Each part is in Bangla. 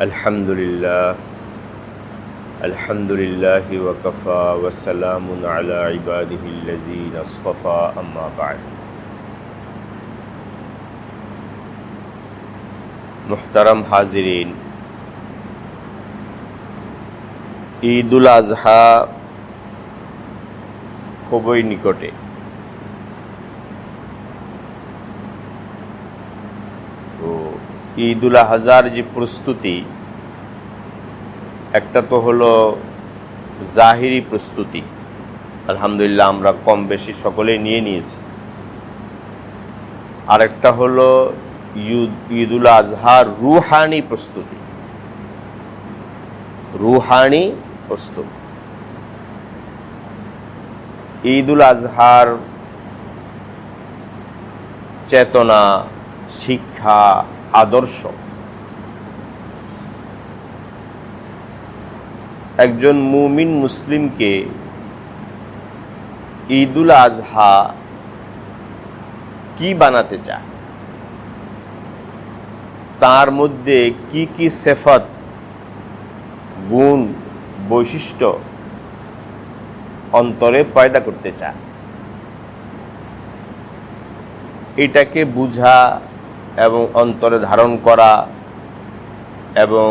আলহামদুলিল্লাহ ওয়াকাফা ওয়াসসালামুন আলা ইবাদিহিল্লাযীনা আসতাফা আম্মা বা'দ। মুহতারাম হাজিরিন, ঈদুল আজহা খুবই নিকটে। ঈদুল আজহার যে প্রস্তুতি, একটা তো হলো জাহিরি প্রস্তুতি, আলহামদুলিল্লাহ আমরা কম বেশি সকলেই নিয়ে নিয়েছি। আরেকটা হলো ঈদুল আজহার রুহানি প্রস্তুতি। ঈদুল আজহার চেতনা, শিক্ষা, আদর্শ একজন মুমিন মুসলিমকে ঈদুল আজহা কি বানাতে চায়, তার মধ্যে কি কি সিফাত, গুণ, বৈশিষ্ট্য অন্তরে পয়দা করতে চায়, এটাকে বুঝা এবং অন্তরে ধারণ করা এবং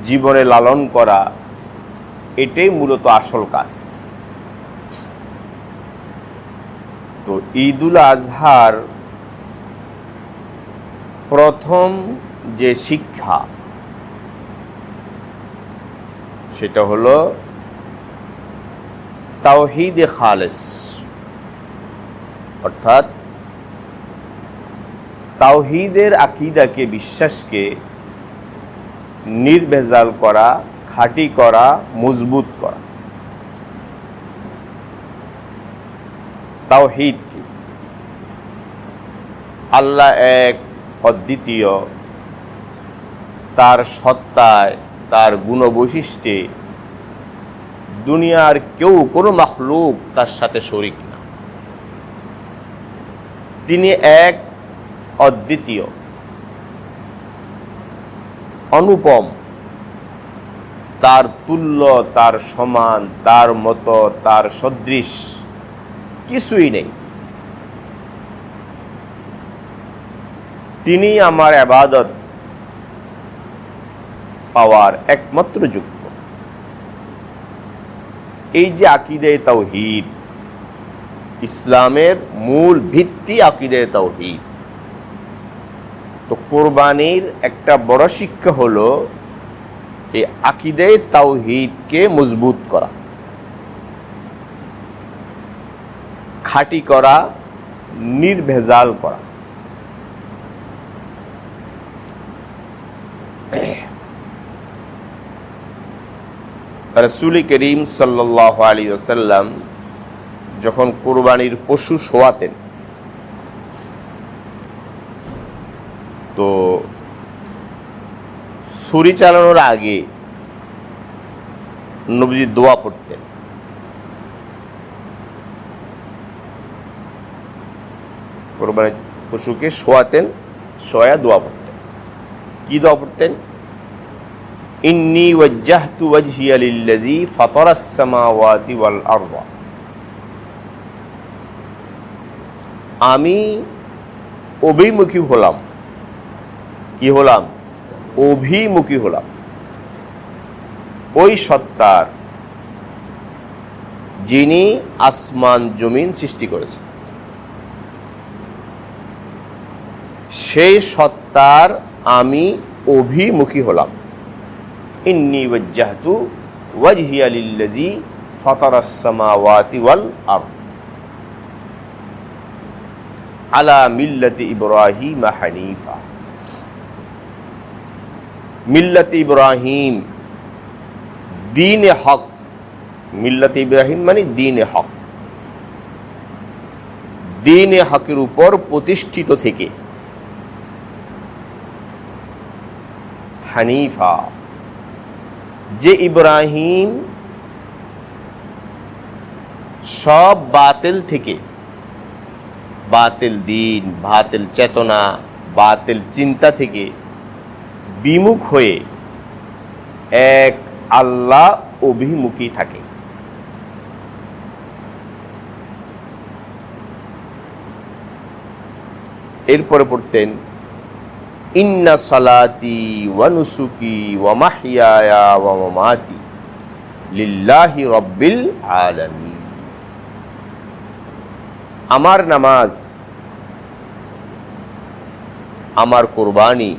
জীবনে লালন করা, এটাই মূলত আসল কাজ। তো ঈদুল আজহার প্রথম যে শিক্ষা, সেটা হলো তাওহীদে খালেস, অর্থাৎ তাওহীদের আকীদাকে, বিশ্বাসকে নির্ভেজাল করা, খাঁটি করা, মজবুত করা। তাওহীদ কি? আল্লাহ এক, অদ্বিতীয়, তার সত্তায়, তার গুণবৈশিষ্ট্যে দুনিয়ার কেউ, কোনো মাখলুক তার সাথে শরীক না। তিনি এক, অদ্বিতীয়, অনুপম, তার তুল্য, তার সমান, তার মতো, তার সদৃশ কিছুই নেই। তিনি আমার ইবাদত পাওয়ার একমাত্র যোগ্য। এই যে আকীদা তাওহীদ, ইসলামের মূল ভিত্তি আকীদা তাওহীদ। তো কোরবানির একটা বড় শিক্ষা হলো এই আকীদা তাওহীদকে মজবুত করা, খাঁটি করা, নির্ভেজাল করা। রাসূল করিম সাল্লাল্লাহু আলাইহি ওয়াসাল্লাম যখন কোরবানির পশু সোয়াতেন, তো ছুরি চালানোর আগে নবীজি দোয়া পড়তেন। কোরবানির পশুকে শোয়াতেন, শোয়া দোয়া পড়তেন। কি দোয়া পড়তেন? ইন্নী ওয়াজ্জাহতু ওয়াজহিয়া লিল্লাযী ফাতারাস সামাওয়াতি ওয়াল আরদ। আমি অভিমুখী হলাম। কি হলাম? অভিমুখী হলাম ওই সত্তার, যিনি আসমান জমিন সৃষ্টি করেছেন। সেই সত্তার আমি অভিমুখী হলাম। ইন্নী ওয়াজ্জাহতু ওয়াজহিয়া লিল্লাযী ফাতারাস সামাওয়াতি ওয়াল আরদ আলা মিল্লাতি ইব্রাহিম হানিফা। মিল্লাতে ইব্রাহিম, দ্বীনে হক। মিল্লাতে ইব্রাহিম মানে দ্বীনে হক, দ্বীনে হকের উপর প্রতিষ্ঠিত থেকে। হানিফা, যে ইব্রাহিম সব বাতিল থেকে, বাতিল দিন, বাতিল চেতনা, বাতিল চিন্তা থেকে বিমুখ হয়ে এক আল্লাহ অভিমুখী থাকে। এরপরে পড়তেন ইন্না সালাতি ওয়া নুসুকি ওয়া মাহইয়ায়া ওয়া মামাতি লিল্লাহি রাব্বিল আলামিন। আমার নামাজ, আমার কুরবানি,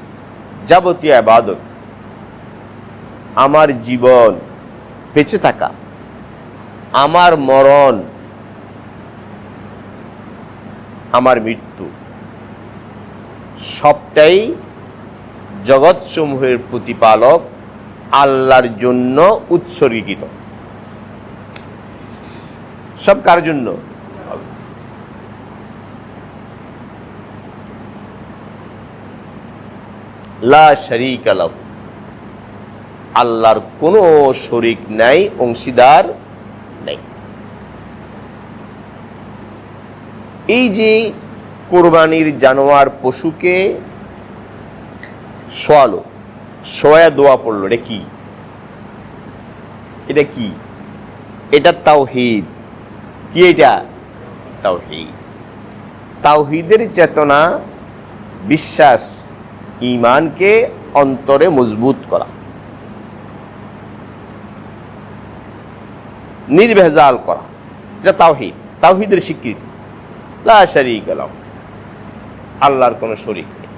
যাবতীয় ইবাদত, আমার জীবন, বেঁচে থাকা, আমার মরণ, আমার মৃত্যু, সবটাই জগৎসমূহের প্রতিপালক আল্লাহর জন্য উৎসর্গীকৃত। সব কার জন্য? লা শারীকা লাহু, আল্লাহর কোনো শরীক নাই, অংশীদার নাই। এই যে কোরবানির জানোয়ার পশুকে শোয়ালো, শোয়া দোয়া পড়লো, এটা কি? এটা কি? এটা তাওহীদ। কি এটা? তাওহীদ। তাওহীদের চেতনা, বিশ্বাস, ঈমানকে অন্তরে মজবুত করা, নির্ভেজাল করা, এটা তাওহীদ। তাওহীদের স্বীকৃতি। লা শারীকা লাহু, আল্লাহর কোনো শরীক নেই।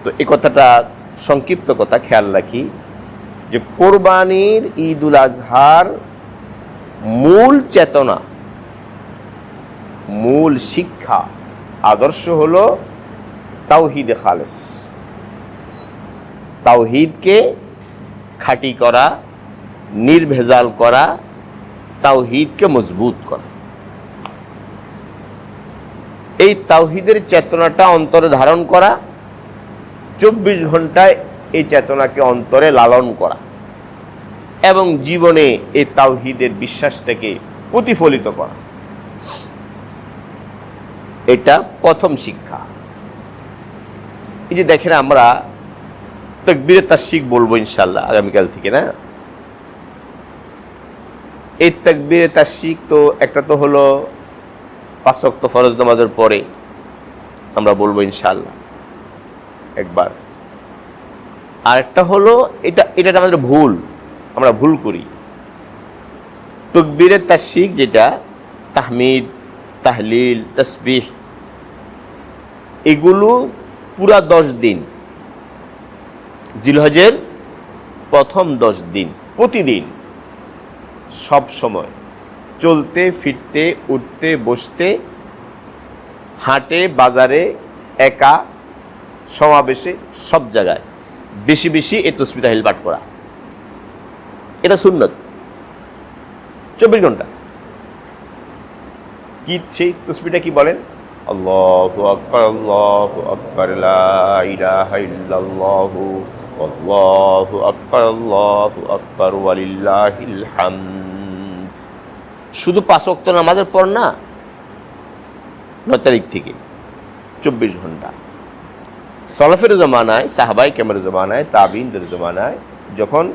তো এই কথাটা সংক্ষিপ্ত কথা খেয়াল রাখি যে কোরবানির ঈদুল আজহার মূল চেতনা, মূল শিক্ষা, আদর্শ হলো তাওহীদে খালেস, তাওহীদকে খাঁটি করা, নির্ভেজাল করা, তাওহীদকে মজবুত করা। এই তাওহীদের চেতনাটা অন্তরে ধারণ করা, 24 ঘন্টায় এই চেতনাকে অন্তরে লালন করা এবং জীবনে এই তাওহীদের বিশ্বাসটাকে প্রতিফলিত করা, এটা প্রথম শিক্ষা। এই যে দেখেন, আমরা তাকবীরে তাশরিক বলবো ইনশাআল্লাহ আগামীকাল থেকে, না? এই তাকবীরে তাশরিক তো একটা তো হলো 5 ওয়াক্ত ফরজ নামাজের পরে আমরা বলবো ইনশাআল্লাহ একবার। আর একটা হলো এটা আমাদের ভুল, আমরা ভুল করি। তাকবীরে তাশরিক যেটা তাহমিদ, তাহলিল, তাসবিহ, এগুলো পুরা 10 দিন, জিলহজের প্রথম 10 দিন, প্রতিদিন, সব সময়, চলতে ফিরতে, উঠতে বসতে, হাটে বাজারে, একা, সমাবেশে, সব জায়গায় বেশি বেশি এই তাসবিহ তাহলিল পাঠ করা, এটা সুন্নত। 24 ঘন্টা। কি সেই তাসবিহটা কি বলেন? আল্লাহু আকবার, আল্লাহু আকবার, লা ইলাহা ইল্লাল্লাহু, আল্লাহু আকবার, আল্লাহু আকবার, ওয়ালিল্লাহিল হামদ। শুধু 5 ওয়াক্ত নামাজের পর না, 9 তারিখ থেকে 24 ঘন্টা। সালাফের জমানায়, সাহাবায়ে কেরামের জমানায়, তাবিঈনদের জমানায় যখন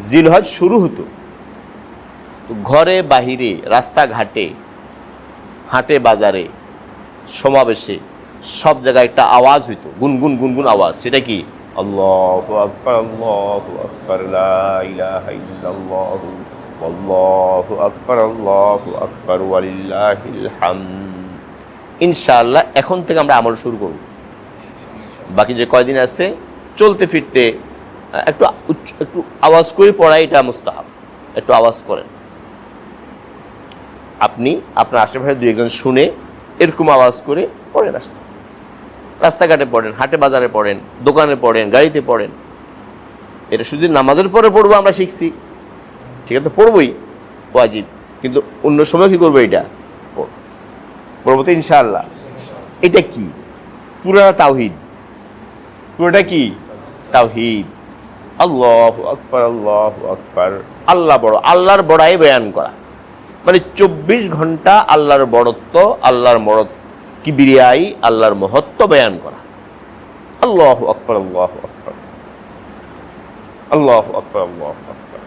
জিলহজ শুরু হতো, তো ঘরে বাহিরে, রাস্তাঘাটে, হাটে বাজারে, সমাবেশে, সব জায়গায় একটা আওয়াজ হইতো, গুনগুন গুনগুন আওয়াজ। সেটা কি? আল্লাহু আকবার, আল্লাহু আকবার, লা ইলাহা ইল্লাল্লাহু, আল্লাহু আকবার, আল্লাহু আকবার, ওয়ালিল্লাহিল হামদ। ইনশাআল্লাহ এখন থেকে আমরা আমল শুরু করব। বাকি যে কয়দিন আছে চলতে ফিরতে একটু আওয়াজ করে পড়া, এটা মুস্তাহাব। একটু আওয়াজ করেন, আপনি আপনার আশেপাশে 2-1 শুনে এরকম আওয়াজ করে পড়েন, রাস্তাঘাটে পড়েন, হাটে বাজারে পড়েন, দোকানে পড়েন, গাড়িতে পড়েন। এটা শুধু নামাজের পরে পড়বো আমরা শিখছি, ঠিক আছে, পড়বই, ওয়াজিব, কিন্তু অন্য সময় কি করবো? এটা পড়বো তো ইনশাআল্লাহ। এটা কি? পুরা তাওহীদ, পুরোটা কি? তাওহীদ। আল্লাহু আকবার, আল্লাহু আকবার, আল্লাহ বড়, আল্লাহর বড়াই বয়ান করা, মানে 24 ঘন্টা আল্লাহর বড়ত্ব, আল্লাহর কিবরিয়াই, আল্লাহর মহত্ব বয়ান করা। আল্লাহু আকবার, আল্লাহু আকবার, আল্লাহু আকবার, আল্লাহু আকবার,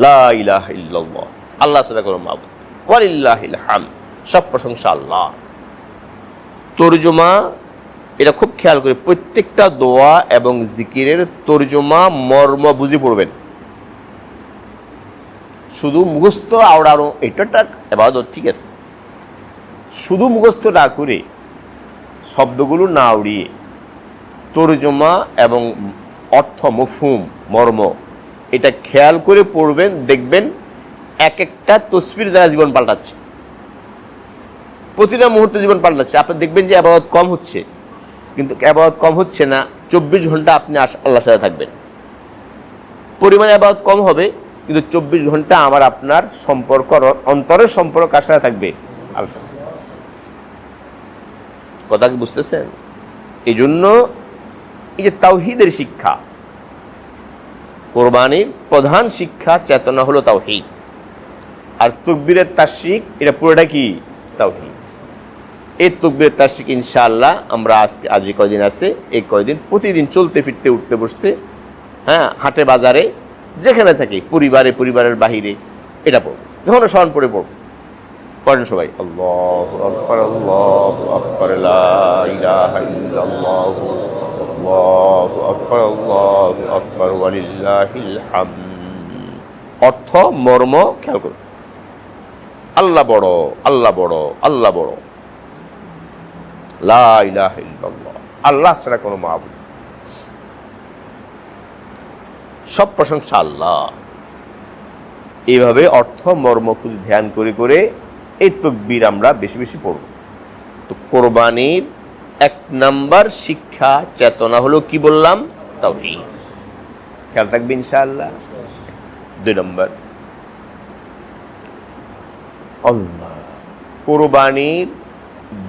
লা ইলাহা ইল্লাল্লাহ, আল্লাহ ছাড়া কোনো মাবুদ, ওয়ালিল্লাহিল হামদ, সব প্রশংসা আল্লাহ। তরজমা এটা খুব খেয়াল করে প্রত্যেকটা দোয়া এবং জিকিরের তরজমা মর্ম বুঝে পড়বেন। শুধু মুখস্থ আওড়ানো এটা এবাদত, ঠিক আছে, শুধু মুখস্থ না করে শব্দগুলো না উড়িয়ে তরজমা এবং অর্থ, মফহুম, মর্ম এটা খেয়াল করে পড়বেন। দেখবেন এক একটা তসবির দ্বারা জীবন পাল্টাচ্ছে, প্রতিটা মুহূর্তে জীবন পাল্টাচ্ছে। আপনি দেখবেন যে আবাদত কম হচ্ছে, কিন্তু আবাদত কম হচ্ছে না, 24 ঘন্টা আপনি আল্লাহর সাথে থাকবেন। পরিমাণে আবাদত কম হবে, কিন্তু 24 ঘন্টা আমার আপনার সম্পর্ক, অন্তরের সম্পর্ক কার সাথে থাকবে? আল্লাহর সাথে। কথা কি বুঝতেছেন? এই জন্য এই যে তাওহীদের শিক্ষা, কোরবানির প্রধান শিক্ষা চেতনা হলো তাওহীদ, আর তাকবীরের তাশরিক এটা পুরোটা কি? তাওহীদ। এই তাকবীরের তাশরিক ইনশাআল্লাহ আমরা আজ কয়দিন আছে, এই কয়দিন প্রতিদিন চলতে ফিরতে, উঠতে বসতে, হ্যাঁ, হাটে বাজারে যেখানে থাকি, পরিবারের বাহিরে এটা পড়ব, যখন স্মরণ পড়ে পড়ব। পড়েন সবাই, আল্লাহু আকবার, আল্লাহু আকবার, লা ইলাহা ইল্লাল্লাহ, আল্লাহু আকবার, আল্লাহু আকবার, ওয়ালিল্লাহিল হামদ। অর্থ, মর্ম খেয়াল করুন। আল্লাহ বড়, আল্লাহ বড়, আল্লাহ বড়, লা ইলাহা ইল্লাল্লাহ, আল্লাহ ছাড়া কোনো মাবুদ, সব প্রশংসা আল্লাহ। এইভাবে অর্থ, মর্ম খুঁজে ধ্যান করে করে এই তাকবীর আমরা বেশি বেশি পড়ব। তো কোরবানির 1 নাম্বার শিক্ষা চেতনা হলো কি বললাম? তাওহীদ। খেয়াল থাকবে ইনশাআল্লাহ। 2 নম্বর, আল্লাহ। কোরবানির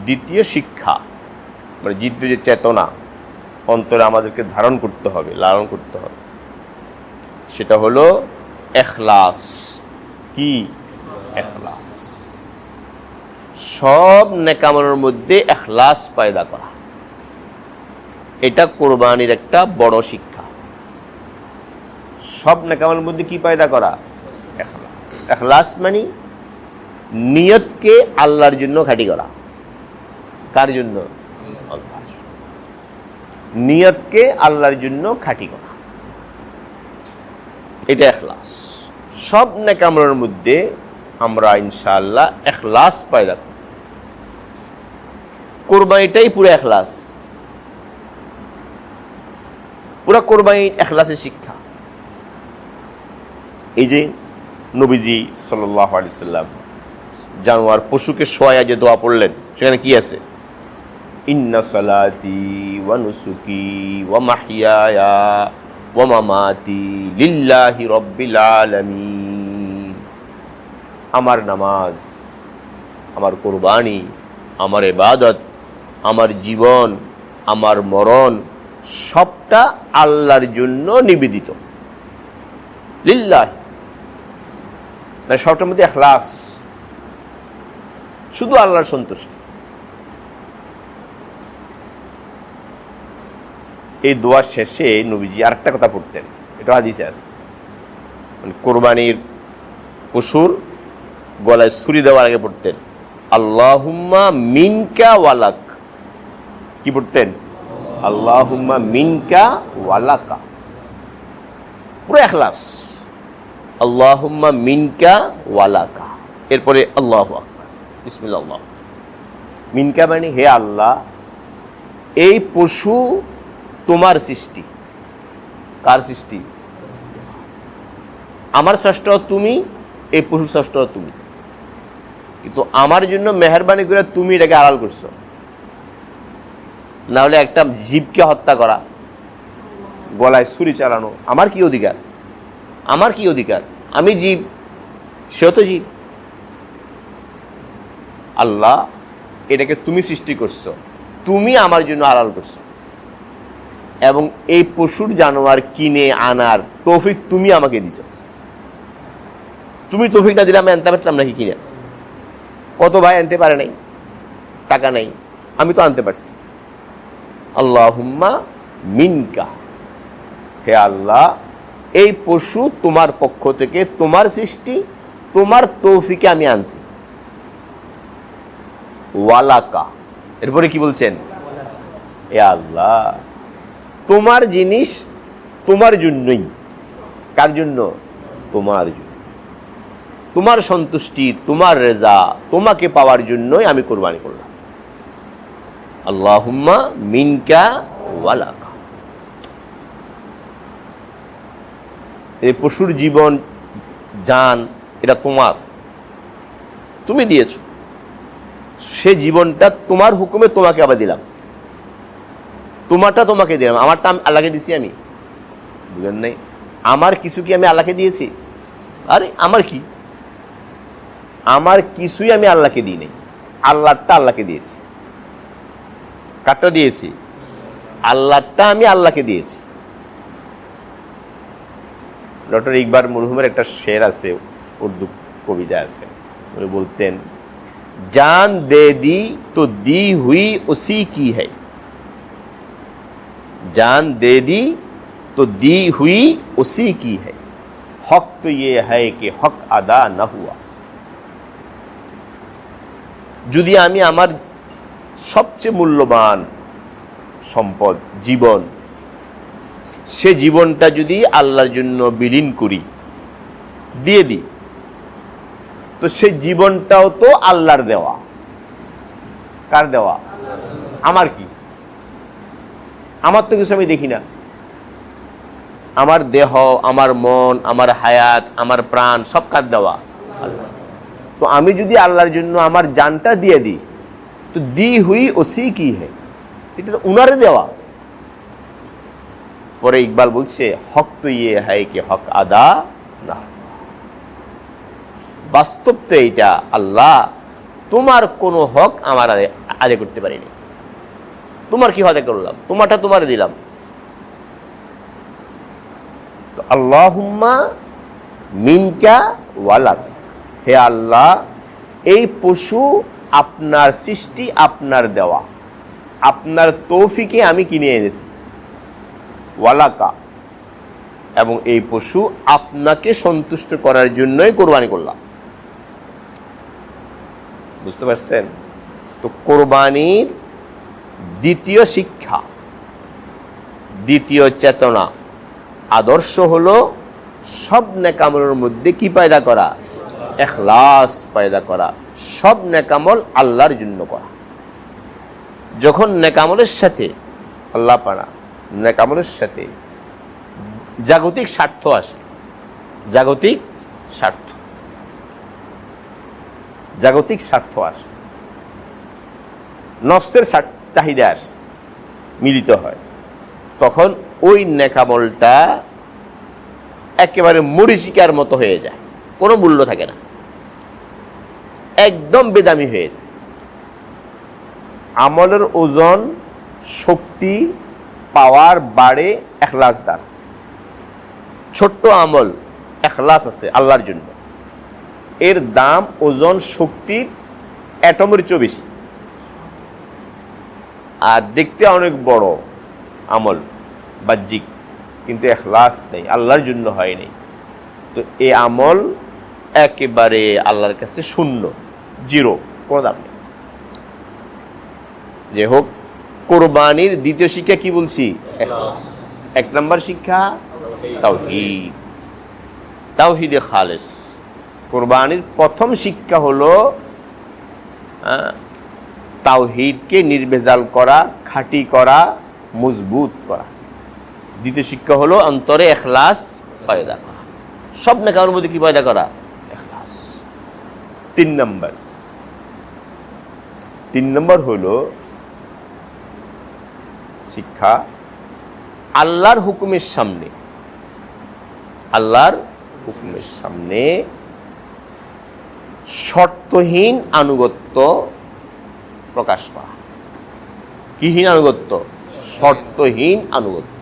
দ্বিতীয় শিক্ষা, মানে দ্বিতীয় যে চেতনা অন্তরে আমাদেরকে ধারণ করতে হবে, লালন করতে হবে, সেটা হলো ইখলাস। কি? ইখলাস। সব নেকামলের মধ্যে ইখলাস পয়দা করা, এটা কোরবানির একটা বড় শিক্ষা। সব নেকামলের মধ্যে কি পয়দা করা? ইখলাস। ইখলাস মানে নিয়তকে আল্লাহর জন্য খাঁটি করা। কার জন্য? আল্লাহর জন্য। নিয়তকে আল্লাহর জন্য খাঁটি করা, এটা ইখলাস। সব নেকামলের মধ্যে আমরা ইনশাআল্লাহ ইখলাস পয়দা করি। কোরবানিটাই পুরো ইখলাস, পুরো কোরবানি ইখলাসের শিক্ষা। এই যে নবীজি সাল্লাল্লাহু আলাইহি সাল্লাম জানোয়ার, পশুকে শোয়া যে দোয়া পড়লেন, সেখানে কি আছে? ইন্না সালাতি ওয়া নুসুকি ওয়া মাহইয়ায়া ওয়া মামাতি লিল্লাহি রাব্বিল আলামিন। আমার নামাজ, আমার কোরবানি, আমার ইবাদত, আমার জীবন, আমার মরণ সবটা আল্লাহর জন্য নিবেদিত। লিল্লাহি, মানে সবটার মধ্যে ইখলাস, শুধু আল্লাহর সন্তুষ্টি। এই দোয়া শেষে নবীজি আরেকটা কথা পড়তেন, এটা হাদিসে আছে, মানে কোরবানির পশুর গলায় ছুরি দেওয়ার আগে পড়তেন আল্লাহুম্মা মিনকা ওয়ালাক। কি পড়তেন? আল্লাহুম্মা মিনকা ওয়ালাকা, পুরো ইখলাস, আল্লাহুম্মা মিনকা ওয়ালাকা। এরপরে আল্লাহু আকবার, বিসমিল্লাহ। মিনকা মানে হে আল্লাহ, এই পশু তোমার সৃষ্টি। কার সৃষ্টি? আমার স্রষ্টা তুমি, এই পশু স্রষ্টা তুমি, কিন্তু আমার জন্য মেহেরবানি করে তুমি এটাকে আড়াল করছো। না হলে একটা জীবকে হত্যা করা, গলায় ছুরি চালানো, আমার কি অধিকার? আমার কি অধিকার? আমি জীব, সেও তো জীব। আল্লাহ, এটাকে তুমি সৃষ্টি করছো, তুমি আমার জন্য আড়াল করছো, এবং এই পশুর জানোয়ার কিনে আনার তৌফিক তুমি আমাকে দিছো। তুমি তৌফিক না দিলে আমি আনতে পারতাম নাকি কিনে? কত ভাই আনতে পারে নাই, টাকা নাই, আমি তো আনতে পারছি। আল্লাহুম্মা মিনকা, হে আল্লাহ এই পশু তোমার পক্ষ থেকে, তোমার সৃষ্টি, তোমার তৌফিকে আমি আনছি। ওয়ালাকা, এরপরে কি বলছেন? এ আল্লাহ, তোমার জিনিস তোমার জন্যই। কার জন্য? তোমার জন্য। তোমার সন্তুষ্টি, তোমার রেজা, তোমাকে পাওয়ার জন্যই আমি কোরবানি করলাম। আল্লাহুম্মা মিনকা ওয়ালাকা। এই পশুর জীবন, জান, এটা তোমার, তুমি দিয়েছো। সে জীবনটা তোমার হুকুমে তোমাকে আবার দিলাম। তোমারটা তোমাকে দিলাম, আমারটা আল্লাহকে দিছি আমি। বুঝেন নাই? আমার কিছু কি আমি আল্লাহকে দিয়েছি? আরে আমার কি, আমার কিছুই আমি আল্লাহকে দিই নাই। আল্লাহটা আল্লাহকে দিয়েছি। কারটা দিয়েছি? আল্লাহটা আমি আল্লাহকে দিয়েছি। ডক্টর ইকবাল মরহুমের একটা শের আছে, উর্দু কবিতা আছে, উনি বলতেন, জান দে দি তো দি হুই উসি কি है, जान दे दी तो दी हुई उसी की है, हक तो ये है कि हक अदा न हुआ। যদি আমি আমার সবচেয়ে মূল্যবান সম্পদ জীবন, সে জীবনটা যদি আল্লাহর জন্য বিলীন করি, দিয়ে দিই, তো সে জীবনটাও তো আল্লাহর দেওয়া। কার দেওয়া? আমার কি? আমার তো কিছু আমি দেখি না। আমার দেহ, আমার মন, আমার হায়াত, আমার প্রাণ সব কার দেওয়া? আল্লাহ। তো আমি যদি আল্লাহর জন্য আমার জানটা দিয়ে দিই, তো দি হুই ওসি কি হে, এটা তো উনারে দেওয়া। পরে ইকবাল বলছে, হক তো ইয়ে হ্যায় কি হক আদা না। বাস্তব তো এইটা, আল্লাহ তোমার কোনো হক আমার আদায় করতে পারিনি। তোমার কি আদায় করলাম? তোমারটা তোমারে দিলাম। তো আল্লাহুম্মা মিনকা ওয়ালাক, হে আল্লাহ, এই পশু আপনার সৃষ্টি, আপনার দেওয়া, আপনার তৌফিকে আমি কিনে এনেছি। ওয়ালাকা, এবং এই পশু আপনাকে সন্তুষ্ট করার জন্যই কোরবানি করলাম। বুঝতে পারছেন? তো কোরবানির দ্বিতীয় শিক্ষা, দ্বিতীয় চেতনা, আদর্শ হলো সব নেকামলের মধ্যে কি পয়দা করা? ইখলাস পয়দা করা। সব নেকামল আল্লাহর জন্য করা। যখন নেকামলের সাথে আল্লাহ পানা, নেকামলের সাথে জাগতিক স্বার্থ আসে, জাগতিক স্বার্থ, জাগতিক স্বার্থ আসে, নফসের চাহিদা আসে, মিলিত হয়, তখন ওই নেকামলটা একেবারে মরিচিকার মতো হয়ে যায়, কোনো মূল্য থাকে না, একদম বেদামি হয়ে যায়। আমলের ওজন, শক্তি, পাওয়ার বাড়ে ইখলাস দ্বারা। ছোট্ট আমল, ইখলাস আছে আল্লাহর জন্য, এর দাম, ওজন, শক্তি অ্যাটমের চেয়ে বেশি। আর দেখতে অনেক বড় আমল বাহ্যিক, কিন্তু ইখলাস নেই, আল্লাহর জন্য হয়নি, তো এই আমল একেবারে আল্লাহর কাছে শূন্য, জিরো, কোনো দাম নেই। যে হোক, কোরবানির দ্বিতীয় শিক্ষা কি বলছি? এক নম্বর শিক্ষা তাওহীদ, তাওহীদে খালেস। কোরবানির প্রথম শিক্ষা হলো তাওহীদকে নির্ভেজাল করা, খাঁটি করা, মজবুত করা। দ্বিতীয় শিক্ষা হলো অন্তরে ইখলাস পয়দা করা। সব নেকামলের মধ্যে কি পয়দা করা? ইখলাস। তিন নম্বর হলো শিক্ষা, আল্লাহর হুকুমের সামনে, আল্লাহর হুকুমের সামনে শর্তহীন আনুগত্য প্রকাশ করা। কিহীন আনুগত্য? শর্তহীন আনুগত্য।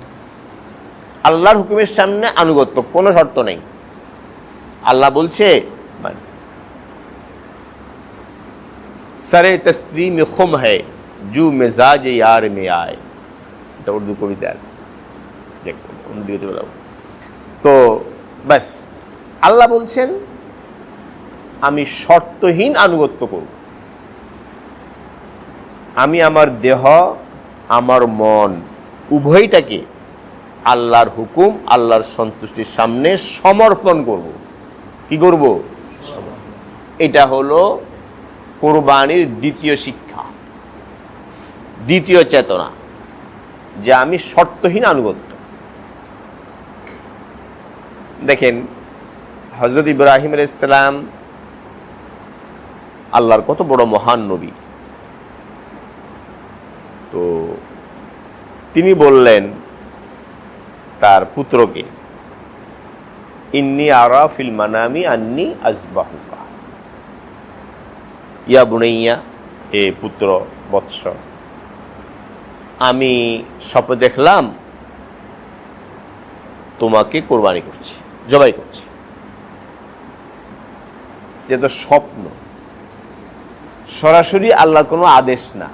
আল্লাহর হুকুমের সামনে আনুগত্য, কোনো শর্ত নেই। আল্লাহ বলছে মানে সরে তসলিম খুম হ্যায় জু মেজাজ ইয়ার মে আয়, এটা উর্দু কবিতা আছে, অন্যদিকে চলে যাবো। তো ব্যাস, আল্লাহ বলছেন আমি শর্তহীন আনুগত্য করব। আমি আমার দেহ, আমার মন উভয়টাকে আল্লাহর হুকুম, আল্লাহর সন্তুষ্টির সামনে সমর্পণ করব। কি করব? এটা হলো কোরবানির দ্বিতীয় শিক্ষা, দ্বিতীয় চেতনা, যে আমি শর্তহীন আনুগত্য। দেখেন হযরত ইব্রাহিম আলাইহিস সালাম আল্লাহর কত বড় মহান নবী। তো তিনি বললেন তার পুত্রকে, ইন্নী আরা ফিল মানামি আন্নী আযবাহুকা, ইয়া বুনাইয়া, হে পুত্র বৎস, আমি স্বপ্নে দেখলাম তোমাকে কোরবানি করছি, জবাই করছি। যে তো স্বপ্ন, সরাসরি আল্লাহর কোনো আদেশ না,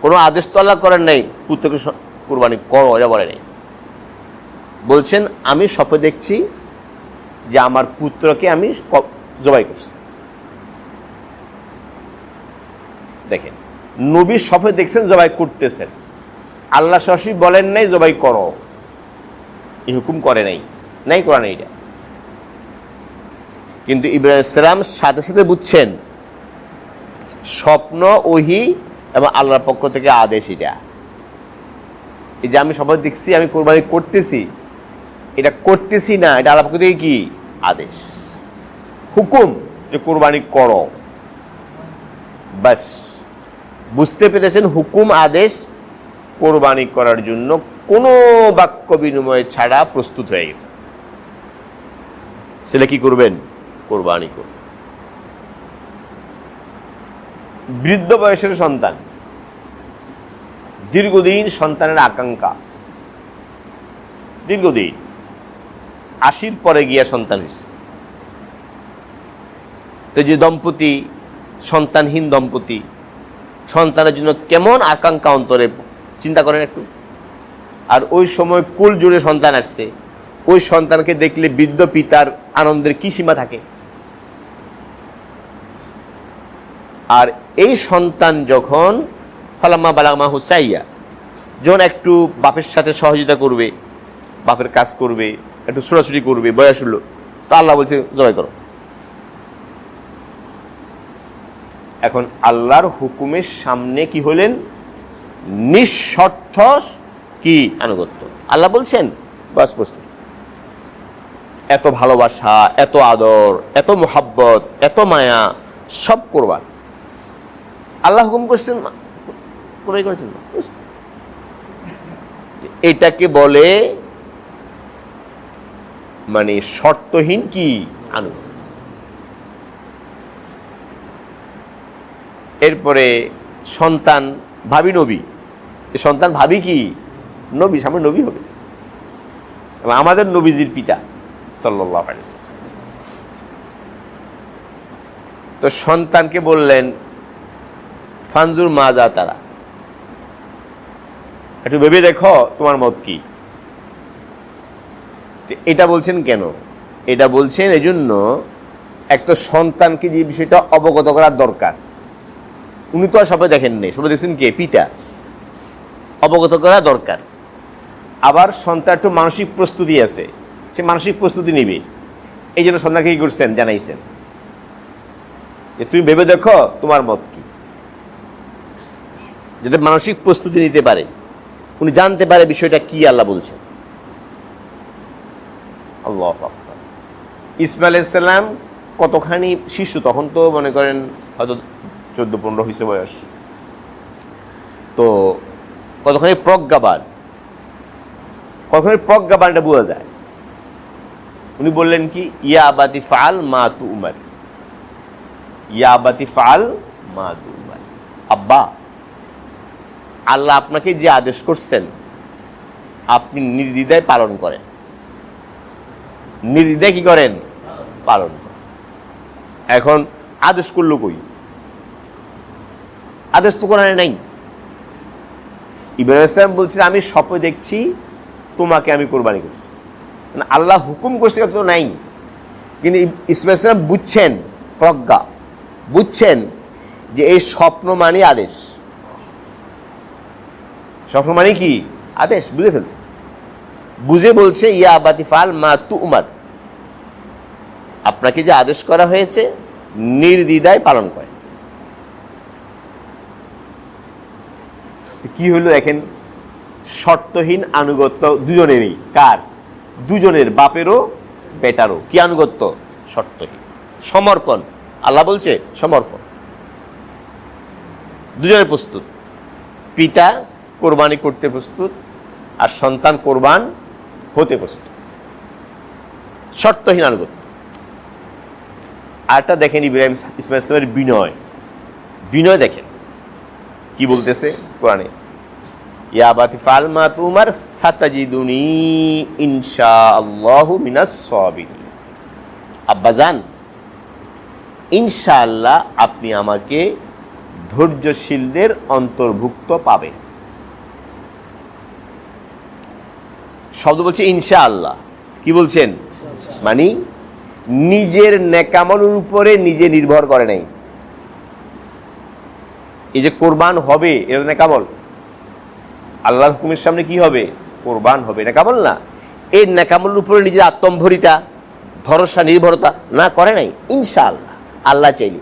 কোনো আদেশ তো আল্লাহ করেন নাই পুত্রকে কোরবানি করো, এটা বলে নাই। বলছেন আমি স্বপ্নে দেখছি যে আমার পুত্রকে আমি জবাই করছি। দেখেন, নবী স্বপ্নে দেখছেন জবাই করতেছেন, আল্লাহ সরাসরি বলেন নাই জবাই করো, এই হুকুম করে নাই, নাই করা নেই এটা। কিন্তু ইব্রাহিম আলাইহিস সালাম সাথে সাথে বুঝছেন স্বপ্ন ওহী এবং আল্লাহর পক্ষ থেকে আদেশ। এটা এই যে আমি স্বপ্নে দেখছি আমি কোরবানি করতেছি, এটা করতেছি না, এটা আল্লাহর পক্ষ থেকে কি আদেশ, হুকুম, যে কোরবানি করো। বাস বুঝতে পেরেছেন হুকুম, আদেশ, কোরবানি করার জন্য কোনো বাক্য বিনিময় ছাড়া প্রস্তুত হয়ে গেছে। ছেলে কি করবেন? কোরবানি করবেন। বৃদ্ধ বয়সের সন্তান, দীর্ঘদিন সন্তানের আকাঙ্ক্ষা, দীর্ঘদিন 80 পরে গিয়া সন্তান হয়েছে। তো যে দম্পতি, সন্তানহীন দম্পতি, সন্তানের জন্য কেমন আকাঙ্ক্ষা অন্তরে, চিন্তা করেন একটু। আর ওই সময় কুল জুড়ে সন্তান আসছে, ওই সন্তানকে দেখলে বৃদ্ধ পিতার আনন্দের কি সীমা থাকে। আর এই সন্তান যখন ফালাম্মা বালাগা হুসাইয়া, যখন একটু বাপের সাথে সহযোগিতা করবে, বাপের কাজ করবে, একটু ছোটাছুটি করবে, বয়স হলো, তো আল্লাহ বলছে জবাই করো। এখন আল্লাহর হুকুমের সামনে কি হলেন? নিঃশর্ত কি আনুগত্য। আল্লাহ বলছেন বাস প্রস্তুত। এত ভালোবাসা, এত আদর, এত মোহাব্বত, এত মায়া, সব করবার আল্লাহ হুকুম করছেন, করেছেন। এটাকে বলে মানে শর্তহীন কি আনুগত্য। এরপরে সন্তান ভাবি নবী, সন্তান ভাবি কি নবী, সামনে নবী হবে, এবং আমাদের নবীজির পিতা সাল্লাল্লাহু আলাইহি ওয়াসাল্লাম। তো সন্তানকে বললেন ফানজুর মাজা তারা, একটু ভেবে দেখো তোমার মত কি। এটা বলছেন কেন? এটা বলছেন এই জন্য একটা সন্তানকে যে বিষয়টা অবগত করার দরকার। উনি তো আর সবাই দেখেন নেই, সবাই দেখছেন কে? পিতা। অবগত করা দরকার। আবার সন্তান একটু মানসিক প্রস্তুতি আছে, সে মানসিক প্রস্তুতি নিবে, এই জন্য সন্তানকে কি করছেন? জানাইছেন যে তুমি ভেবে দেখো তোমার মত কি, যাতে মানসিক প্রস্তুতি নিতে পারে, উনি জানতে পারে বিষয়টা কি আল্লাহ বলছেন। আল্লাহু আকবার। ইসমাইল আলাইহিস সালাম কতখানি শিশু, তখন তো মনে করেন হয়তো 14-15 হয়েছে বয়স, তো কতখানি প্রজ্ঞাবান, কতখানি প্রজ্ঞাবানটা বোঝা যায়। উনি বললেন কি, ইয়া আবাতি ফাআল মা তু'মার, ইয়া আবাতি ফাআল মা তু'মার, আব্বা আল্লাহ আপনাকে যে আদেশ করছেন আপনি নির্দ্বিধায় পালন করেন। নির্দ্বিধায় কি করেন? পালন করেন। এখন আদেশ করলো কই? আদেশ তো কোরআনে নাই। ইব্রাহিম আলাইহিস সালাম বলছেন আমি স্বপ্নে দেখছি তোমাকে আমি কোরবানি করছি। আল্লাহ হুকুম করছে তো নাই, কিন্তু ইসমাঈল ইসলাম বুঝছেন, প্রজ্ঞা বুঝছেন যে এই স্বপ্ন মানে আদেশ, স্বপ্ন মানে কি আদেশ, বুঝে ফেলছে, বুঝে বলছে ইয়া আবাতি ফাল মা তুমার, আপনাকে যে আদেশ করা হয়েছে নির্দ্বিধায় পালন করে। কি হলো দেখেন, শর্তহীন আনুগত্য দুজনেরই, কার? দুজনের, বাপেরও বেটারও। কি আনুগত্য? শর্তহীন সমর্পণ। আল্লাহ বলছে সমর্পণ, দুজনের প্রস্তুত, পিতা কোরবানি করতে প্রস্তুত আর সন্তান কোরবান হতে প্রস্তুত, শর্তহীন আনুগত্য। আরটা দেখেন ইব্রাহিম ইসমাঈল ইসলামের বিনয়, বিনয় দেখেন কি বলতেছে কোরআনে, ইয়া আবাতি ফাল মা তুমার সাতাজিদুনি ইনশাআল্লাহু মিনাস সাবিরিন। আব্বাজান, ইনশাআল্লাহ আপনি আমাকে ধৈর্যশীলদের অন্তর্ভুক্ত পাবেন। শব্দ বলছে ইনশাআল্লাহ, কি বলছেন? মানে নিজের নেকামলের উপরে নিজে নির্ভর করে নাই। এই যে কোরবান হবে, এর নেকামল, আল্লাহর হুকুমের সামনে কি হবে? কোরবান হবে, নেকামল না। এই নেকামলের উপরে নিজের আত্মম্ভরিতা, ভরসা, নির্ভরতা না করে নাই। ইনশাআল্লাহ, আল্লাহ চাইলে।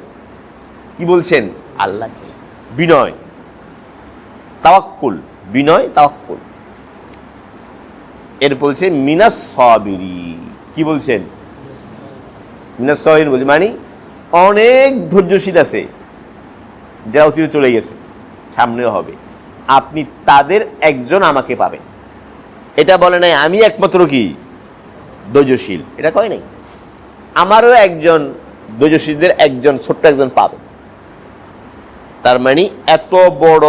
কি বলছেন? আল্লাহ চাইলে। বিনয়, তাওয়াক্কুল, বিনয় তাওয়াক্কুল। এর বলছে মিনাস সাবিরিন। কি বলছেন? মিনাস সাবিরিন বলছে মানে অনেক ধৈর্যশীল আছে যারা অতীতে চলে গেছে, সামনেও হবে, আপনি তাদের একজন আমাকে পাবেন। এটা বলে নাই আমি একমাত্র কি ধৈর্যশীল, এটা কয় নাই, আমারও একজন ধৈর্যশীলদের একজন, ছোট্ট একজন পাবেন। তার মানে এত বড়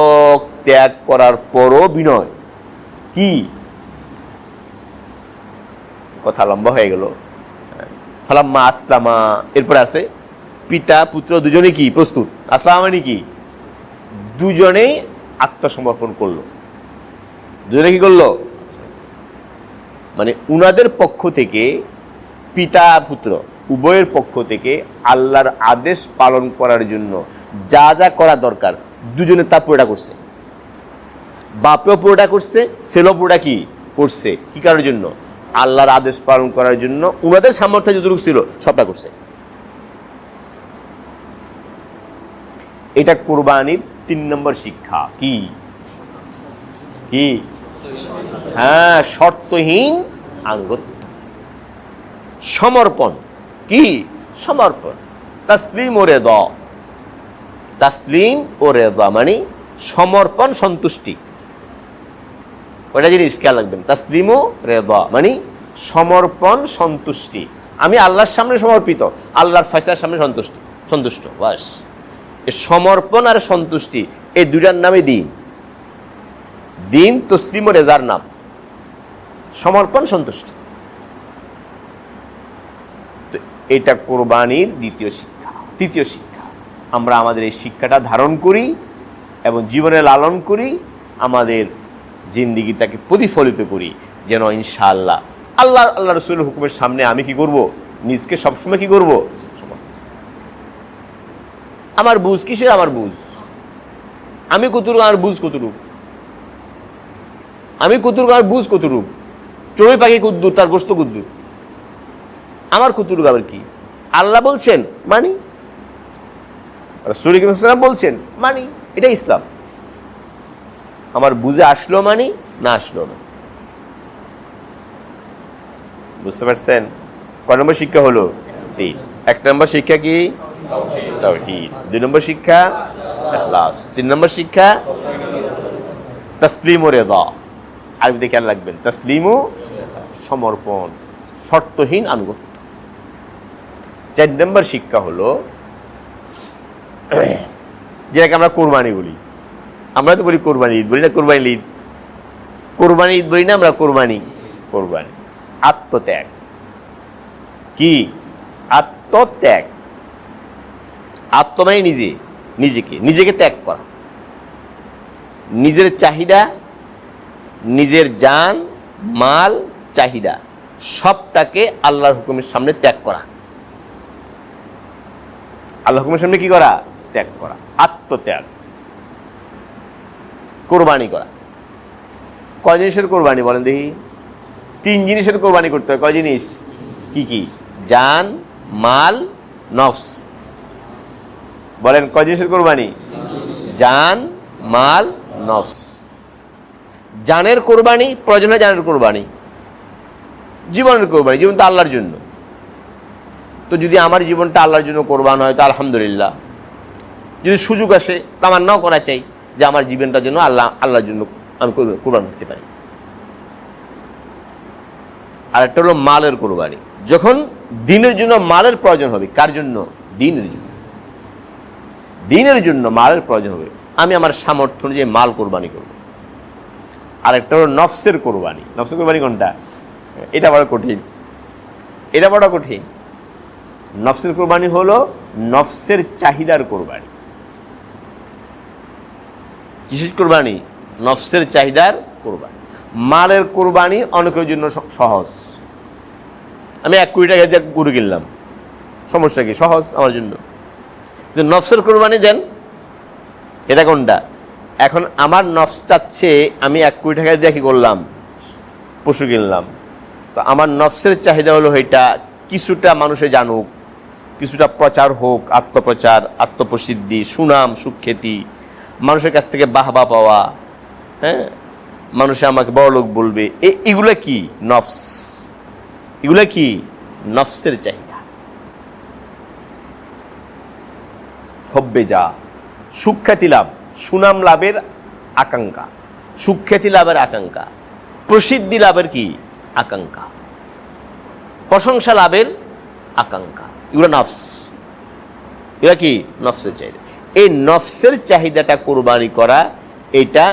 ত্যাগ করার পরও বিনয়। কি কথা লম্বা হয়ে গেল। ফালাম্মা আসলামা, এরপরে আছে পিতা পুত্র দুজনে কি প্রস্তুত। আসলামা মানে কি? দুজনেই আত্মসমর্পণ করলো। দুজনে কি করলো? মানে উনাদের পক্ষ থেকে, পিতা পুত্র উভয়ের পক্ষ থেকে আল্লাহর আদেশ পালন করার জন্য যা যা করা দরকার দুজনে তা পুরোটা করছে। বাপেও পুরোটা করছে, ছেলেও পুরোটা কি করছে। কি কারণের জন্য? আল্লাহর আদেশ পালন করার জন্য উনাদের সামর্থ্য যতটুকু ছিল সবটা করছে। এটা কুরবানির 3 নম্বর শিক্ষা। কি কি? হ্যাঁ, শর্তহীন আনুগত্য, সমর্পণ। কি সমর্পণ? তাসলিম ও রেদা। তাসলিম ও রেদা মানে সমর্পণ, সন্তুষ্টি। ওটা জিনিস খেয়াল রাখবেন, তাসলিম ও রেদা মানে সমর্পণ, সন্তুষ্টি। আমি আল্লাহর সামনে সমর্পিত, আল্লাহর ফয়সালার সামনে সন্তুষ্ট, বাস। সমর্পণ আর সন্তুষ্টি এই দুইটার নামে দিন। দিন তসলিম ও রেজার নাম, সমর্পণ, সন্তুষ্টি। তো এটা কোরবানির দ্বিতীয় শিক্ষা। তৃতীয় শিক্ষা, আমরা আমাদের এই শিক্ষাটা ধারণ করি এবং জীবনে লালন করি, আমাদের জিন্দিগিটাকে প্রতিফলিত করি, যেন ইনশাআল্লাহ আল্লাহ রসুলের হুকুমের সামনে আমি কি করব? নিজকে সবসময় কি করব? আমার বুঝ কিসের? আমার বুঝ আমি কতটুকু, আমার বুঝ কতটুকু, আমি কতটুকু, আমার বুঝ কতটুকু, চড়ুই পাখি কুদ্দুর, তার গোস্ত কুদ্দুর, আমার কতটুকু আবার কি? আল্লাহ বলছেন মানি, রাসূল বলছেন মানি, এটা ইসলাম। আমার বুঝে আসলো মানি, না আসলো না। বুঝতে পারছেন? কয় নম্বর শিক্ষা হলো? 3। 1 নম্বর শিক্ষা কি? তাওহীদ। 2 নম্বর শিক্ষা ইখলাস। 3 নম্বর শিক্ষা তাসলিম ও রিদা। আরবিতে খেয়াল রাখবেন, তাসলিম ও সমর্পণ, শর্তহীন আনুগত্য। 4 নম্বর শিক্ষা হলো যেটাকে আমরা কোরবানি বলি। আমরা তো বলি কোরবানি ঈদ, বলি না কোরবানি ঈদ। কোরবানি ঈদ বলি না আমরা, কোরবানি আত্মত্যাগ। কি? আত্মত্যাগ। আত্ম মানে নিজেকে ত্যাগ করা, নিজের চাহিদা, নিজের জান মাল চাহিদা সবটাকে আল্লাহর হুকুমের সামনে ত্যাগ করা। আল্লাহর হুকুমের সামনে কি করা? ত্যাগ করা, আত্মত্যাগ, কোরবানি করা। কয় জিনিসের কোরবানি বলেন দেখি? 3 জিনিসের কোরবানি করতে হয়। কয় জিনিস? কি কি? জান, মাল, নফস। বলেন কয় জিনিসের কোরবানি? জান, মাল, নফস। জানের কোরবানি, প্রয়োজনে জানের কোরবানি, জীবনের কোরবানি। জীবন তো আল্লাহর জন্য। তো যদি আমার জীবনটা আল্লাহর জন্য কোরবান হয় তো আলহামদুলিল্লাহ। যদি সুযোগ আসে, তামান্নাও করা চাই যে আমার জীবনটার জন্য আল্লাহর জন্য আমি কোরবান করতে পারি। আর একটা হলো মালের কোরবানি। যখন দ্বীনের জন্য মালের প্রয়োজন হবে। কার জন্য? দ্বীনের জন্য। দ্বীনের জন্য মালের প্রয়োজন হবে, আমি আমার সামর্থ্য অনুযায়ী মাল কোরবানি করব। আর একটা হলো নফসের কোরবানি। নফসের কোরবানি কোনটা? এটা বড় কঠিন, এটা বড় কঠিন। নফসের কোরবানি হলো নফসের চাহিদার কোরবানি। কিসের কোরবানি? নফসের চাহিদার কোরবানি। মালের কোরবানি অনেকের জন্য সহজ। আমি 1 কোটি টাকা দিয়ে গরু কিনলাম, সমস্যা কি? সহজ আমার জন্য। কিন্তু নফসের কোরবানি দেন, এটা কোনটা? এখন আমার নফস চাচ্ছে আমি 1 কোটি টাকা দিয়ে কি করলাম? পশু কিনলাম। তো আমার নফসের চাহিদা হলো এটা কিছুটা মানুষে জানুক, কিছুটা প্রচার হোক, আত্মপ্রচার, আত্মপ্রসিদ্ধি, সুনাম, সুখ্যাতি, মানুষের কাছ থেকে বাহবা পাওয়া, হ্যাঁ, মানুষে আমাকে বড় লোক বলবে। এগুলো কি? নফস। এগুলো কি? নফসের চাহিদা। হব্বে যা, সুখ্যাতি লাভ, সুনাম লাভের আকাঙ্ক্ষা, সুখ্যাতি লাভের আকাঙ্ক্ষা, প্রসিদ্ধি লাভের কি? আকাঙ্ক্ষা, প্রশংসা লাভের আকাঙ্ক্ষা। এগুলো নফস। এগুলো কি? নফসের চাহিদা। এই নফসের চাহিদাটা কোরবানি করা, এটা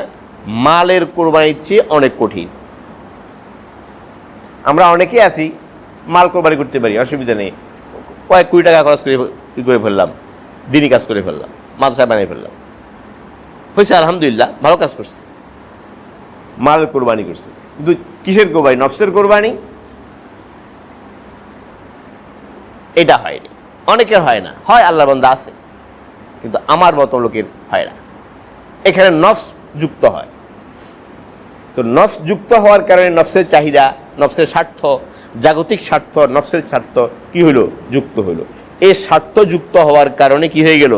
মালের কোরবানির চেয়ে অনেক কঠিন। আমরা অনেকে আছি মাল কোরবানি করতে পারি, অসুবিধা নেই। কয়েক কোটি টাকা খরচ করে ফেললাম, দিনই কাজ করে ফেললাম, মাদ্রাসা বানিয়ে ফেললাম, হয়েছে আলহামদুলিল্লাহ, ভালো কাজ করছে, মালের কোরবানি করছে। কিন্তু কিসের কোরবানি? নফসের কোরবানি। এটা হয়নি, অনেকের হয় না। হয় আল্লাহর বান্দা আছে, কিন্তু আমার মতো লোকের হয় না। এখানে নফস যুক্ত হয়। তো নফস যুক্ত হওয়ার কারণে নফসের চাহিদা, নফসের স্বার্থ, জাগতিক স্বার্থ, নফসের স্বার্থ কি হইল? যুক্ত হইল। এই স্বার্থ যুক্ত হওয়ার কারণে কি হয়ে গেল?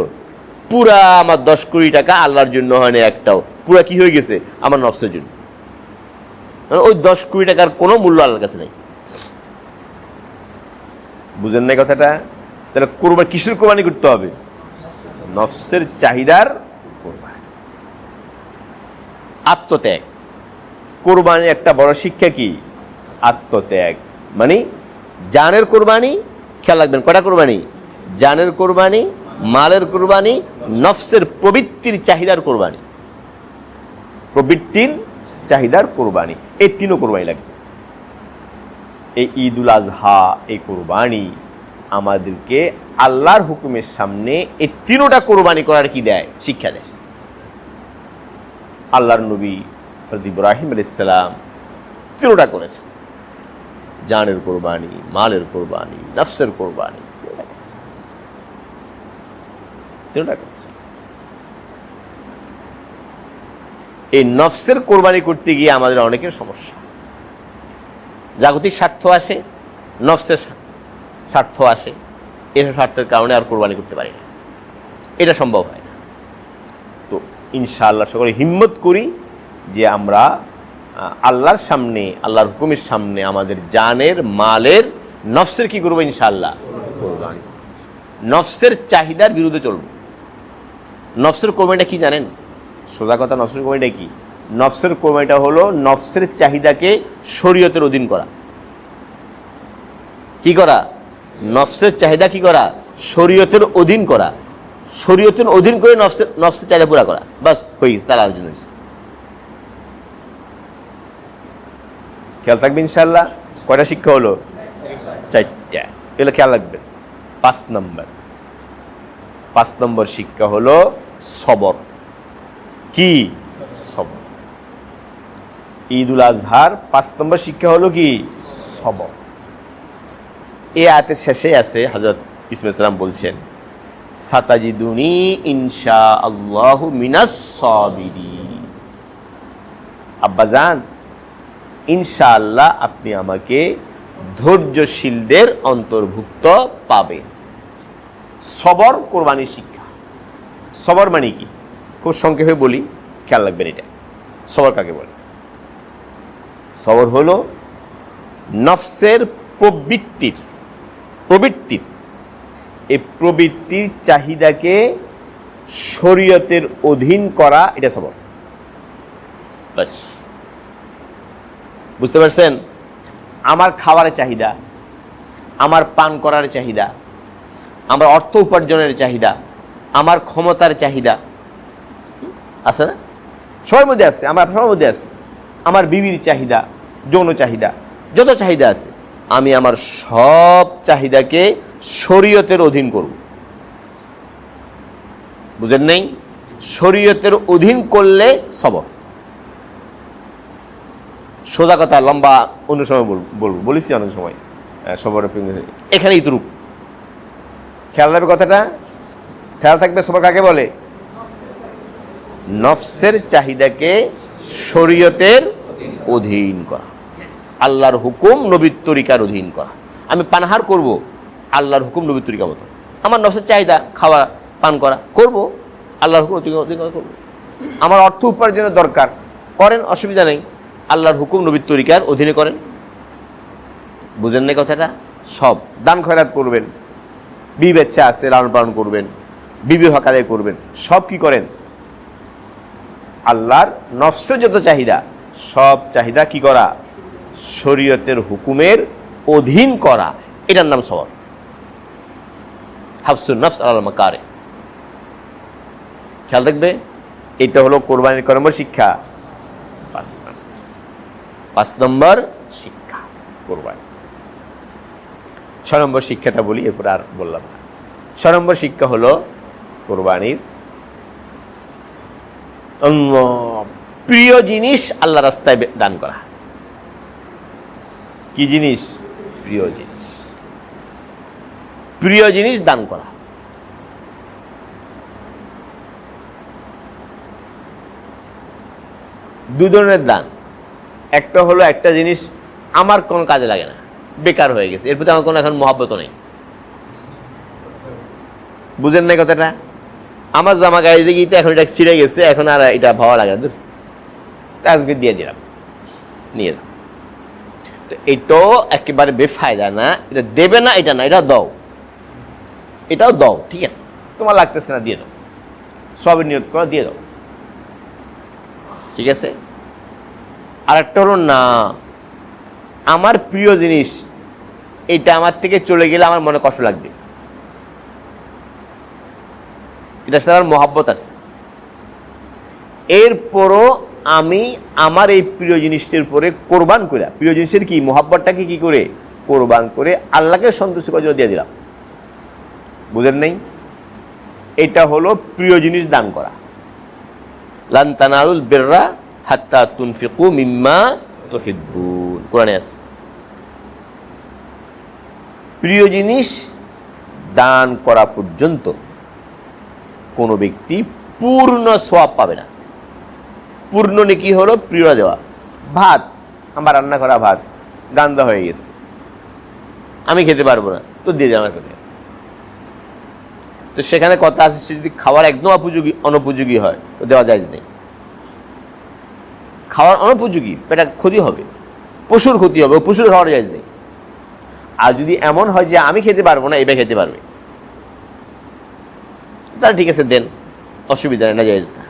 পুরা আমার 10 কোটি টাকা আল্লাহর জন্য হয় না একটাও, পুরা কি হয়ে গেছে? আমার নফসের জন্য। ওই 10 কোটি টাকার কোনো মূল্য আল্লাহর কাছে নেই। বুঝেন না কথাটা? তাহলে কোরবানি কিসের কোরবানি করতে হবে? নফসের চাহিদার কোরবানি, আত্মত্যাগ। কোরবানি একটা বড় শিক্ষা কি? আত্মত্যাগ। মানে জানের কোরবানি, খেয়াল রাখবেন কয়টা কোরবানি? জানের কোরবানি, মালের কোরবানি, নফসের প্রবৃত্তির চাহিদার কোরবানি। প্রবৃত্তির চাহিদার কোরবানি, এই 3ও কোরবানি লাগবে। এই ঈদুল আজহা, এই কোরবানি আমাদেরকে আল্লাহর হুকুমের সামনে এই 3টা কোরবানি করার কি দেয়? শিক্ষা দেয়। আল্লাহর নবী হযরত ইব্রাহিম আলাইহিস সালাম 3টা করেছেন। জানের কোরবানি, মালের কোরবানি, নফসের কোরবানি, 3টা করেছেন। এই নফসের কোরবানি করতে গিয়ে আমাদের অনেকের সমস্যা। জাগতিক স্বার্থ আসে, নফসের স্বার্থ আসে, এর স্বার্থের কারণে আর কোরবানি করতে পারি না, এটা সম্ভব হয় না। তো ইনশাআল্লাহ সকলে হিম্মত করি যে আমরা আল্লাহর সামনে, আল্লাহর হুকুমের সামনে আমাদের জানের, মালের, নফসের কি করবো? ইনশাআল্লাহ কোরবানি। নফসের চাহিদার বিরুদ্ধে চলব। নফসের কোরবানিটা কি জানেন? সোজা কথা, নফসের কোরবানিটা কি? নফসের কোরবানিটা হলো নফসের চাহিদাকে শরীয়তের অধীন করা। কি করা? নফসের চাহিদা কি করা? শরীয়তের অধীন করা। শরীয়তের অধীন করে নফসের চাহিদা পুরা করা, বাস হয়ে গেছে, তার আলোচনা হয়েছে। খেয়াল থাকবে ইনশাআল্লাহ। কয়টা শিক্ষা হলো? 4টা। এগুলো খেয়াল রাখবেন। 5 নম্বর শিক্ষা হলো সবর। কি? সবর। ঈদুল আজহার 5 নম্বর শিক্ষা হলো কি? সবর। এই আয়াতের শেষে আছে হযরত ইসমাঈল সালাম বলছেন, সাতাজিদুনি ইনশাআল্লাহু মিনাস সাবিরিন। আব্বাজান, ইনশাআল্লাহ আপনি আমাকে ধৈর্যশীলদের অন্তর্ভুক্ত পাবেন। সবর কোরবানির শিক্ষা। সবর মানে কি? খুব সংক্ষেপে বলি, খেয়াল রাখবেন এটা। সবর কাকে বলে? সবর হলো নফসের প্রবৃত্তির এই প্রবৃত্তির চাহিদাকে শরীয়তের অধীন করা, এটা সবর। বাস, বুঝতে পারছেন? আমার খাবারের চাহিদা, আমার পান করার চাহিদা, আমার অর্থ উপার্জনের চাহিদা, আমার ক্ষমতার চাহিদা আছে না? সবার মধ্যে আছে, আমার সবার মধ্যে আছে। আমার বিবির চাহিদা, যৌন চাহিদা, যত চাহিদা আছে, আমি আমার সব চাহিদাকে শরীয়তের অধীন করব। বুঝেন নাই? শরীয়তের অধীন করলে সবর। সোজা কথা, লম্বা অন্য সময় বলবো, বলেছি অনেক সময় সবর। এখানে ইতরূপ খেয়াল রাখবে, কথাটা খেয়াল থাকবে। সবর কাকে বলে? নফসের চাহিদাকে শরীয়তের অধীন করা, আল্লাহর হুকুম নবীর তরিকার অধীন করা। আমি পানাহার করব আল্লাহর হুকুম নবীর তরিকা মতো। আমার নফসের চাহিদা খাওয়া পান করা, করব আল্লাহর হুকুম অধীন করব। আমার অর্থ উপার্জনের দরকার, করেন, অসুবিধা নেই, আল্লাহর হুকুম নবীর তরিকার অধীনে করেন। বুঝেন না কথাটা? সব দান খয়রাত করবেন, বিবি বাচ্চা আছে লালন পালন করবেন, বিবির হক আদায় করবেন, সব কি করেন? আল্লাহর নফসের যত চাহিদা, সব চাহিদা কি করা? শরীয়তের হুকুমের অধীন করা। এটার নাম সবর। হাফসুন নফস আলাল মাকারে। খেয়াল রাখবে, এটা হলো কোরবানির কর্ম শিক্ষা। 5 নম্বর শিক্ষা কোরবানি। 6 নম্বর শিক্ষাটা বলি, এরপর আর বললাম না। 6 নম্বর শিক্ষা হলো কোরবানির প্রিয় জিনিস আল্লাহ রাস্তায় দান করা। কি জিনিস? প্রিয় জিনিস। প্রিয় জিনিস দান করা। দু ধরনের দান। একটা হলো একটা জিনিস আমার কোনো কাজে লাগে না, বেকার হয়ে গেছে, এর প্রতি আমার কোনো এখন মহব্বত নেই। বুঝেন না কথাটা? আমার জামা গায়ে দিয়ে গিয়ে এখন এটা ছিঁড়ে গেছে, এখন আর এটা ভালো লাগে না, আজকে দিয়ে দিলাম, নিয়ে দাও। তো এটাও একেবারে বেফায়দা না, এটা দেবে না এটা না, এটা দাও, এটাও দাও, ঠিক আছে, তোমার লাগতেছে না দিয়ে দাও, সবের নিয়ত করো, দিয়ে দাও, ঠিক আছে। আর একটা হলো না, আমার প্রিয় জিনিস এটা আমার থেকে চলে গেলে আমার মনে কষ্ট লাগবে, এটা সারা মহব্বত আছে, এরপরও আমি আমার এই প্রিয় জিনিসটির উপরে কোরবান করে, প্রিয় জিনিসের কি মহব্বতটাকে কি করে কোরবান করে আল্লাহকে সন্তুষ্ট করার জন্য দিয়ে দিলাম। বুঝেন নাই? এটা হলো প্রিয় জিনিস দান করা। লান তানালুল বিররা হাত্তা তুনফিকু মিম্মা তুহিব্বুন, কোরআনে আছে। প্রিয় জিনিস দান করা পর্যন্ত কোনো ব্যক্তি পূর্ণ সওয়াব পাবে না। পূর্ণ নেকি হলো প্রিয় দেওয়া। ভাত, আমার রান্না করা ভাত গান্দা হয়ে গেছে, আমি খেতে পারবো না, তো দিয়ে দেওয়া আমাকে। তো সেখানে কথা আছে, সে যদি খাওয়ার একদম অনুপযোগী হয় তো দেওয়া যায় নেই। খাওয়ার অনুপযোগী, এটা ক্ষতি হবে, পশুর ক্ষতি হবে, পশুর খাওয়ার যায় নেই। আর যদি এমন হয় যে আমি খেতে পারবো না, এটা খেতে পারবে, তাহলে ঠিক আছে দেন, অসুবিধা নেই, না যায় না।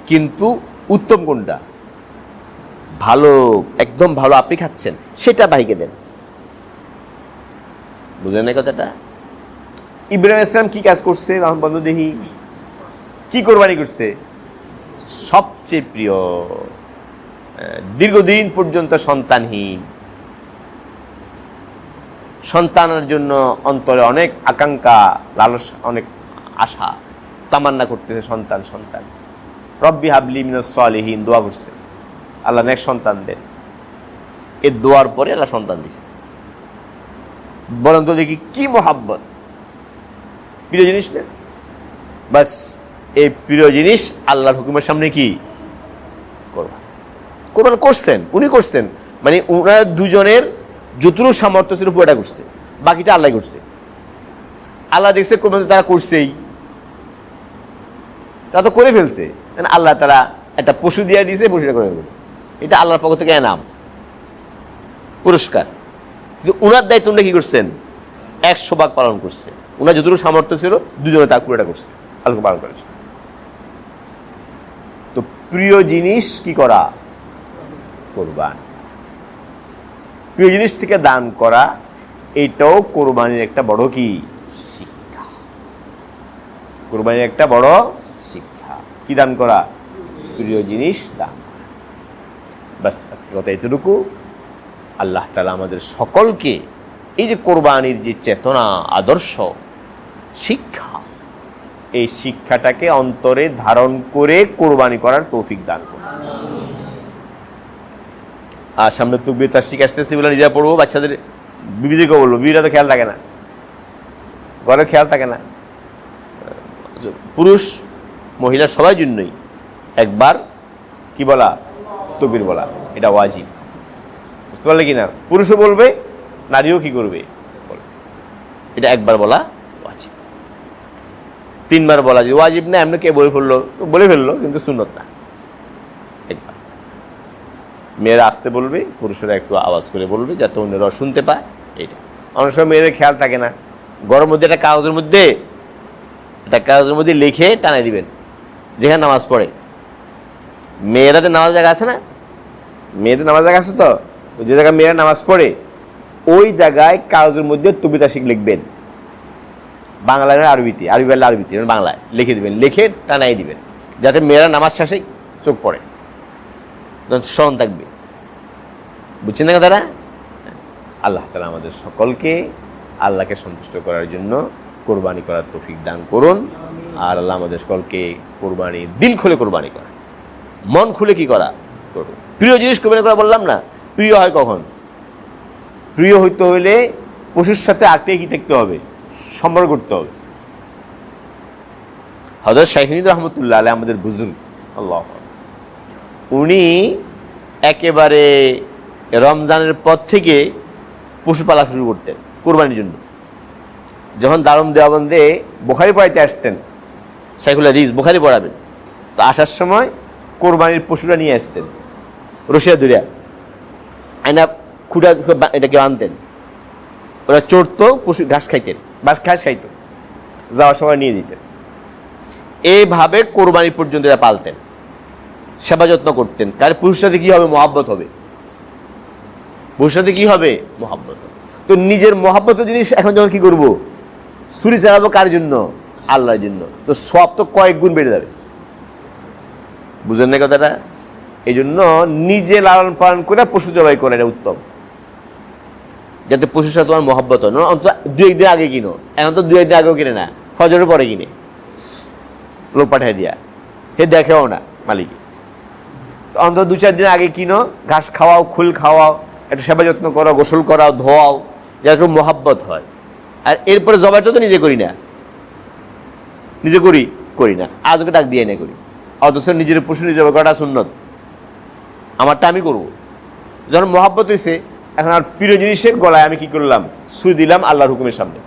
কিন্তু উত্তম কোনটা? ভালো, একদম ভালো আপনি খাচ্ছেন, সেটা ভাইকে দেন। বুঝলেন না কথাটা? ইব্রাহিম ইসলাম কি কাজ করছে? বন্ধু দেখি কি কোরবানি করছে? সবচেয়ে প্রিয়, দীর্ঘদিন পর্যন্ত সন্তানহীন, সন্তানের জন্য অন্তরে অনেক আকাঙ্ক্ষা, লালসা, অনেক আশা, তামান্না করতেছে, সন্তান সন্তান। রব্বি হাবলি মিনাস সালিহিন দোয়া করছে, আল্লাহ নেক সন্তান দেন। এর দোয়ার পরে আল্লাহ সন্তান দিছে। বলেন তো দেখি কি মোহাব্বত? প্রিয় জিনিস না? বাস এই প্রিয় জিনিস আল্লাহর হুকুমের সামনে কি কোরবান? কোরবান করছেন, উনি করছেন, মানে ওনার দুজনের যতটুকু সামর্থ্য ছিল পুরোটা করছে, বাকিটা আল্লাহ করছে। আল্লাহ দেখছে কোরবান তারা করছেই, তারা তো করে ফেলছে, আল্লাহ তারা একটা পশু দিয়ে দিয়েছে, পশুটা করে ফেলছে। এটা আল্লাহর পক্ষ থেকে এনাম, পুরস্কার। কিন্তু উনার দায়িত্ব উনি কি করছেন? 100 ভাগ পালন করছে। উনার যতটুকু সামর্থ্য ছিল দুজনে তা পুরোটা করছে, আল্লাহকে পালন করেছে। তো প্রিয় জিনিস কি করা? কোরবান। প্রিয় জিনিস থেকে দান করা, এটাও কোরবানির একটা বড় কি শিক্ষা। কোরবানির একটা বড় শিক্ষা কি দান করা? প্রিয় জিনিস দান করা। বাস আজকে কথা এতটুকু। আল্লাহ তাআলা আমাদের সকলকে এই যে কোরবানির যে চেতনা, আদর্শ, শিক্ষা, এই শিক্ষাটাকে অন্তরে ধারণ করে কোরবানি করার তৌফিক দান করুন। আর সামনে তাকবীর তাশরিক আসতেছে বলে নিজেরা পড়বো, বাচ্চাদের বিবিদেরকে বলবো, বিবিরা তো খেয়াল থাকে না, ঘরে খেয়াল থাকে না। পুরুষ মহিলা সবাই জন্যই একবার কি বলা? তাকবীর বলা, এটা ওয়াজিব। বুঝতে পারলে কি না? পুরুষও বলবে, নারীও কি করবে? এটা একবার বলা ওয়াজিব। 3বার বলা যে ওয়াজিব না, এমনি কে বলে ফেললো তো বলে ফেললো, কিন্তু সুন্নত না। একবার মেয়েরা আসতে বলবে, পুরুষেরা একটু আওয়াজ করে বলবে যাতে অন্যরা শুনতে পায়। এইটা অনেক সময় মেয়েদের খেয়াল থাকে না, ঘরের মধ্যে একটা কাগজের মধ্যে লিখে টানাই দিবেন যেখানে নামাজ পড়ে। মেয়েরাদের নামাজ জায়গা আছে না? মেয়েদের নামাজ জায়গা আছে তো, যে জায়গায় মেয়েরা নামাজ পড়ে ওই জায়গায় কাগজের মধ্যে তাকবীর তাশরিক লিখবেন, বাংলায় আরবিতে, আরবি বললে আরবিতে, বাংলায় লিখে দিবেন, লিখে টানাই দিবেন যাতে মেয়েরা নামাজ শেষে চোখ পড়ে, স্মরণ থাকবে। বুঝছেন না কথাটা? আল্লাহ তাআলা আমাদের সকলকে আল্লাহকে সন্তুষ্ট করার জন্য কোরবানি করার তৌফিক দান করুন। আর আল্লাহ আমাদের সকলকে কোরবানি, দিল খুলে কোরবানি করা, মন খুলে কি করা করুন। প্রিয় জিনিস কোরবানি করা বললাম না? প্রিয় হয় কখন? প্রিয় হইতে হইলে পশুর সাথে আঁকতে কি থাকতে হবে? সম্পর্ক করতে হবে। হযরত শাইখ রহমতুল্লাহ আলাইহি আমাদের বুজুর্গ, আল্লাহ, উনি একেবারে রমজানের পর থেকে পশু পালা শুরু করতেন কোরবানির জন্য। যখন দারুম দেওয়াবন্দে বুখারী পড়াইতে আসতেন, শাইখুল হাদিস বুখারী পড়াবেন, তো আসার সময় কোরবানির পশুরা নিয়ে আসতেন, রশিয়া ধরিয়া আয়না খুঁটা এটাকে আনতেন, ওরা চড়তো, পশু ঘাস খাইতেন, ঘাস খাইতো, যাওয়ার সময় নিয়ে দিতেন। এইভাবে কোরবানি পর্যন্ত এরা পালতেন, সেবা যত্ন করতেন। কারণ পুরুষের সাথে কি হবে? মহাব্বত হবে। পুরুষের সাথে কি হবে? মহাব্বত। তো নিজের মহাব্বত জিনিস এখন যখন কি করবো? ছুরি চালাবো কার জন্য? আল্লাহর জন্য। তো সব তো কয়েক গুণ বেড়ে যাবে। বুঝেন না কথাটা? এই জন্য নিজে লালন পালন করে পশু জবাই করে, এটা উত্তম, যাতে পশুর সাথে তোমার মহব্বত হয়। অন্তত 2-1 দিন আগে কিনো, এখন তো 2-1 দিন আগেও কিনে না, ফজরের পরে কিনে লোক পাঠিয়ে দিয়া, হে দেখেও না মালিক। অন্তত 2-4 দিন আগে কিনো, ঘাস খাওয়াও, খুল খাওয়াও, একটু সেবা যত্ন করো, গোসল করাও, ধোয়াও, যাতে একটু মহাব্বত হয়। আর এরপরে জবাইটা তো নিজে করি না, নিজে করি না, আজকে ডাক দিয়ে না করি। অথচ নিজের পশু নিজে জবাই করাটা সুন্নত, আমারটা আমি করবো। যখন মহাব্বত হয়েছে, এখন আর প্রিয় জিনিসের গলায় আমি কি করলাম? ছুরি দিলাম আল্লাহর হুকুমের সামনে।